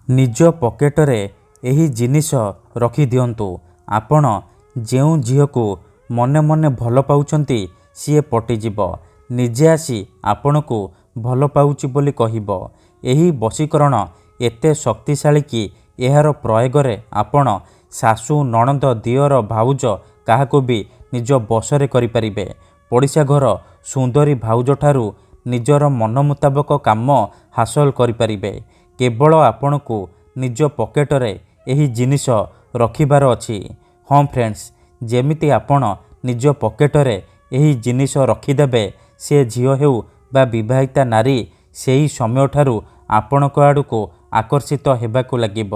निज पकेटरे एही जिनिस रखी दियंतु। आपण जेउ झील को मने मने भल पाउचंती सीए पटिजिब, निजे आसी आपण को भल पाउची बोली कहिब। एही वशीकरण एते शक्तिशाली कि एहार प्रयोगरे आपण सासु नणंद दियर भाउज काहाको भी निज बसरे करिपारिबे। पड़िशा घर सुंदरी भाउज ठारू निजर मन मुताबक काम हासिल करिपारिबे। केवल आपण को निज पकेटरे एही जिनिस रखिबार अछि। हाँ फ्रेंड्स, जेमिति आपण निज पकेटरे एही जिनिस रखिदेबे, से झील हेउ बा विवाहिता नारी सेही समय ठारू आपणक आड़को आकर्षित हेबाकू लागिब।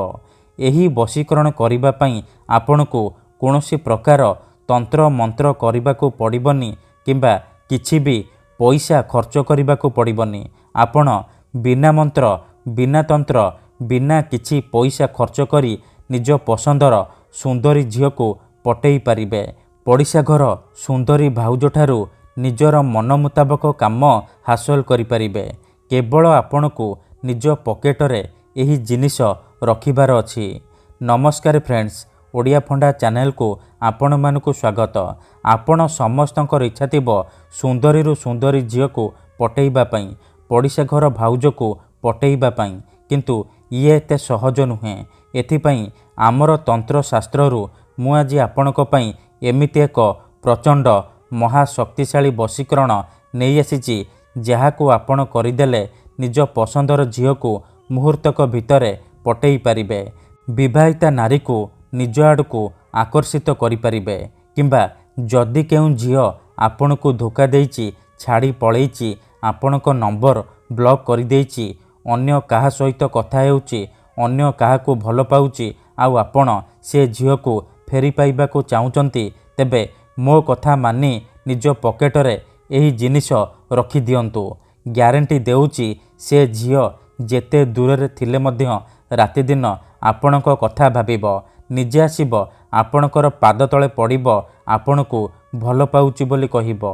एही वशीकरण करिबा पई आपणको कोनोसी प्रकार तंत्र मंत्र करिबाकू पड़िबनी किंबा किछि भी पैसा खर्च करिबाकू पड़िबनी। आपण बिना मंत्र बिना तंत्र बिना किछि पैसा खर्च करी निज पसंदर सुंदरी झील को पटेई पारिबे। पड़िशा घर सुंदरी भाउज ठारू निजर मन मुताबक काम हासिल करिपारिबे। केवल आपण को निज पकेटरे एही जिनिस रखिबार अछि। नमस्कार फ्रेंड्स, ओडिया फंडा चैनल को आपण मानकु स्वागत। आपण समस्तंकर इच्छा थिबो सुंदरी रु सुंदरी झील को पटेइबा पई, पड़िशा घर भाउज को पटेइबा पई, किंतु ये एते सहज नुहे। एथिपई आमर तंत्र शास्त्ररु मु आज आपणक पई एमिति एक प्रचंड महाशक्तिशाली वशीकरण नहीं आसीची, जहाकू आपण करिदेले निज पसंदर झील को मुहूर्तक भितरे पटेई पारिबे। विवाहिता नारी को निज आड़को आकर्षित करिपारिबे। किंबा जदि केउ झील आपण को धोखा देइची, छाड़ी पळेइची, आपणक नंबर ब्लॉक कर देइची, अन्य काहा सहित कथा हेउची, अन्य काहाकू भल पाउची, आउ आपण से झील को फेरी पाइबाकू चाहुचंती, तेबे मो कथा मानी निज पकेटरे एही जिनिस रखी दियंतु। ग्यारंटी देउची से झील जेते दूर थिले मध्य राति दिन आपणक कथा भाबिब, निजे आसिब, आपणकर पाद तले पड़िब, आपणको भल पाउची बोली कहिब।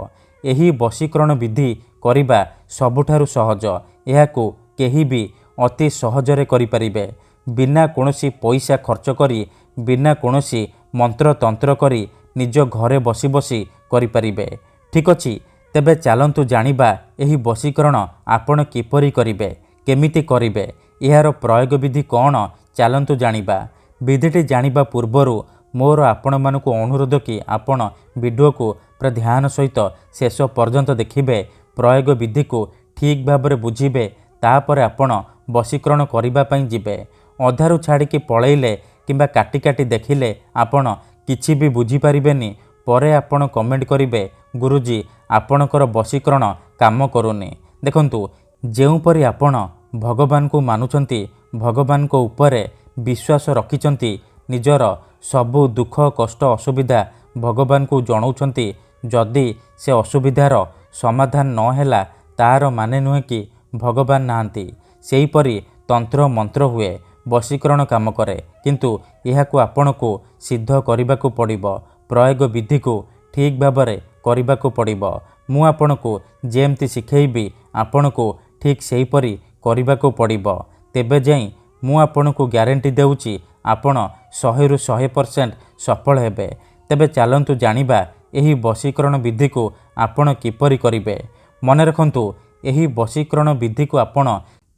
एही वशीकरण विधि करिबा सबुठारु सहज। एहाकू केही भी अति सहजरे करिपारिबे, बिना कोनोसी पैसा खर्च करी, बिना कोनोसी मंत्र तंत्र करी निज घरे बसी बसी करिपारिबे। ठीक अछि, तेबे चलंतु जानिबा एही वशीकरण आपण किपरि करिबे, केमिति करिबे, एहार प्रयोग विधि कौन, चलंतु जानिबा। विधिटी जानिबा पूर्वरु मोर आपण मानकु अनुरोध कि आपण वीडियो को पूरा ध्यान सहित शेष पर्यंत देखिबे, प्रयोग विधि को ठीक भाबरे बुझिबे, तापर आपण वशीकरण करिबा पई जिबे। अधारु छाड़िकी पळेइले किंबा काटी काटी देखिले आपण किछि भी बुझी पारिबेनी। परे आपण कमेंट करिबे, गुरुजी आपणकर वशीकरण काम करूनी। देखंतु, जेउपरि आपण भगवान को मानुचंती, भगवान को उपरे विश्वास रखिचंती, निजर सबु दुख कष्ट असुविधा भगवान को जणाउचंती, जदि से असुविधार समाधान न हेला तार माने नुहे कि भगवान नाहांती। सेहीपरि तंत्र मंत्र हुए, वशीकरण काम करे, किंतु एहाकू आपणको सिद्ध करिबाकू पड़िबो। प्रयोग विधि को ठीक भाबरे करिबाकू पड़िबो। मु आपणको जेमती शिखेइबी आपणको ठीक सेहीपरि करिबाकू पड़िबो। तेबे जाई मु आपणको ग्यारंटी देउची आपण 100 रु 100% सफल हेबे। तेबे चलंतु जानिबा एही वशीकरण विधि को आपण किपरि करिबे। मने रखंतु, एही वशीकरण विधि को आपण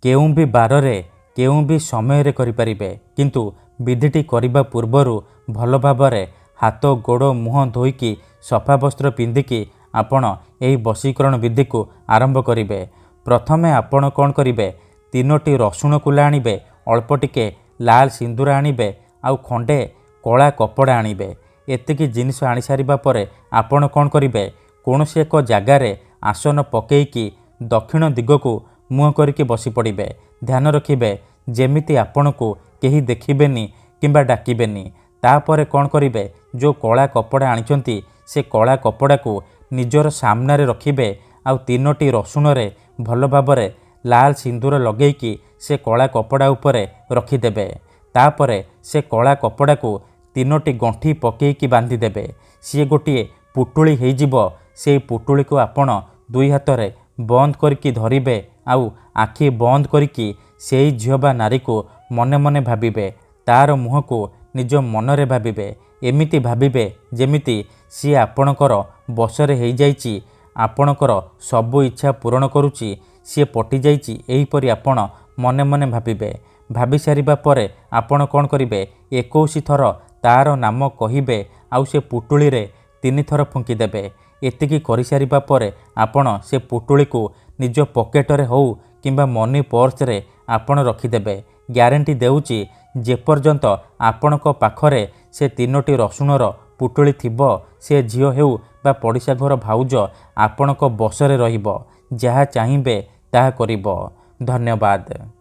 केउ भी बाररे केउ भी समय रे करिपारिबे, किंतु विधिटी करिबा पूर्वरु भल भाबरे हाथ गोड़ मुह धोईकी सफा वस्त्र पिंधिकी आपण एही वशीकरण विधि को आरंभ करिबे। प्रथमे आपण कोन करिबे, 3टी रसुण कुला आनिबे, अल्प टिके लाल सिंदूर आनिबे, आउ खंडे कला कपड़ा आनिबे। एतिकी जिनिस आनी सारिबा परे आपण कोन करिबे, कोनोसी एक जागारे आसन पकेइकी दक्षिण दिग को मुह करिके बसी पड़िबे। ध्यान रखिबे जेमिति आपणको केही देखिबेनी किंबा डाकिबेनी। तापरे कोन करिबे, जो कला कपड़ा आनिचंती से कला कपड़ा को निजर सामने रखिबे, आउ 3टी रसुण रे भल भाबरे लाल सिंदूर लगेइकी से कला कपड़ा उपरे रखिदेबे। तापरे से कला कपड़ा को 3टी गंठी पकेइकी बांधी देबे। सी गोटे पुटुली हेजिबो। से पुटुली को आपण 2 हाथ बंद करके धरिबे, आउ आखि बंद करके सेई झियो बा नारी को ମନେ ମନେ ଭାବିବେ, ତାର ମୁହଁକୁ ନିଜ ମନରେ ଭାବିବେ। ଏମିତି ଭାବିବେ ଯେମିତି ସିଏ ଆପଣଙ୍କର ବଶରେ ହେଇଯାଇଛି, ଆପଣଙ୍କର ସବୁ ଇଚ୍ଛା ପୂରଣ କରୁଛି, ସିଏ ପଟିଯାଇଛି। ଏହିପରି ଆପଣ ମନେ ମନେ ଭାବିବେ। ଭାବି ସାରିବା ପରେ ଆପଣ କ'ଣ କରିବେ? 21 ଥର ତାର ନାମ କହିବେ ଆଉ ସେ ପୁଟୁଳିରେ 3 ଥର ଫୁଙ୍କିଦେବେ। ଏତିକି କରିସାରିବା ପରେ ଆପଣ ସେ ପୁଟୁଳିକୁ ନିଜ ପକେଟରେ ହେଉ କିମ୍ବା ମନି ପର୍ସରେ ଆପଣ ରଖିଦେବେ। ଗ୍ୟାରେଣ୍ଟି ଦେଉଛି, ଯେପର୍ଯ୍ୟନ୍ତ ଆପଣଙ୍କ ପାଖରେ ସେ 3ଟି ରସୁଣର ପୁଟୁଳି ଥିବ, ସେ ଝିଅ ହେଉ ବା ପଡ଼ିଶା ଘର ଭାଉଜ ଆପଣଙ୍କ ବଶରେ ରହିବ। ଯାହା ଚାହିଁବେ ତାହା କରିବ। ଧନ୍ୟବାଦ।